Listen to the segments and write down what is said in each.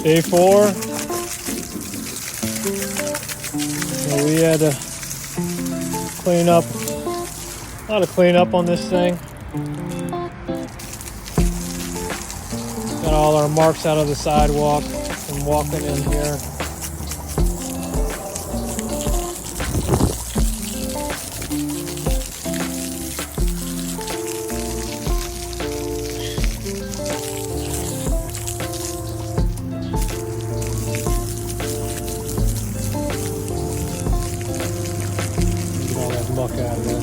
Day 4. So we had to clean up, a lot of cleanup on this thing. Got all our marks out of the sidewalk from walking in here. Get all that muck out of there.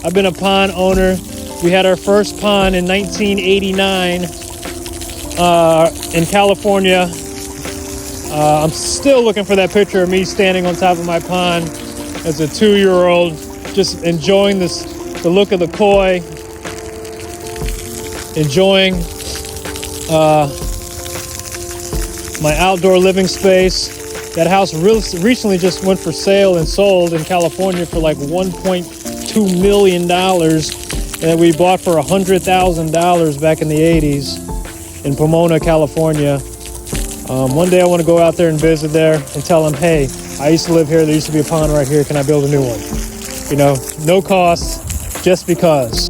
I've been a pond owner. We had our first pond in 1989 in California. I'm still looking for that picture of me standing on top of my pond as a 2-year-old, just enjoying the look of the koi, enjoying my outdoor living space. That house recently just went for sale and sold in California for like $1.2 million, and we bought for $100,000 back in the 80s in Pomona, California. One day I want to go out there and visit there and tell them, hey, I used to live here. There used to be a pond right here. Can I build a new one? You know, no cost, just because.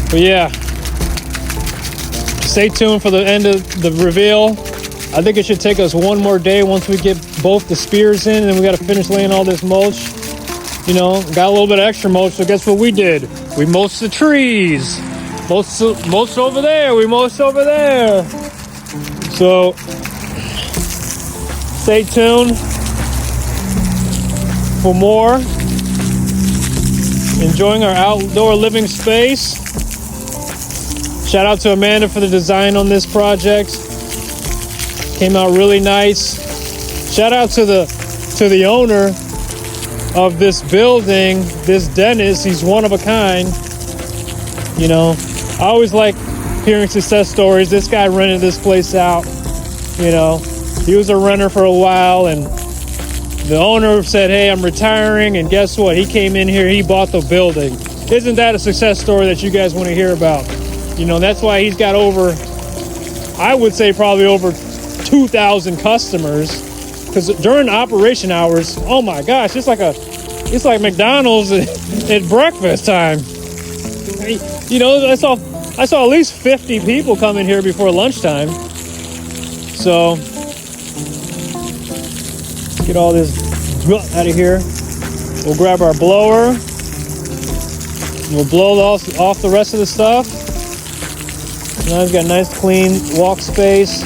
But yeah, stay tuned for the end of the reveal. I think it should take us one more day once we get both the spears in, and then we got to finish laying all this mulch. You know, got a little bit of extra mulch, so guess what we did? We mulched the trees. Mulched over there, we mulched over there. So, stay tuned for more. Enjoying our outdoor living space. Shout out to Amanda for the design on this project. Came out really nice. Shout out to the owner of this building, this Dennis. He's one of a kind. You know, I always like hearing success stories. This guy rented this place out. You know, he was a renter for a while, and the owner said, hey, I'm retiring, and guess what? He came in here, he bought the building. Isn't that a success story that you guys want to hear about? You know, that's why he's got over, I would say probably over 2,000 customers, because during operation hours, oh my gosh, it's like McDonald's at breakfast time. You know, I saw at least 50 people come in here before lunchtime. So let's get all this out of here. We'll grab our blower. We'll blow off the rest of the stuff. Now I've got a nice clean walk space.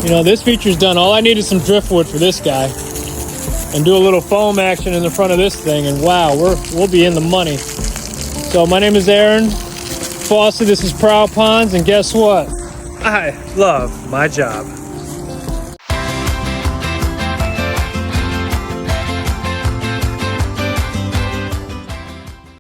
You know, this feature's done. All I need is some driftwood for this guy, and do a little foam action in the front of this thing, and wow, we'll be in the money. So my name is Aaron Fossey. This is Proud Ponds, and guess what? I love my job.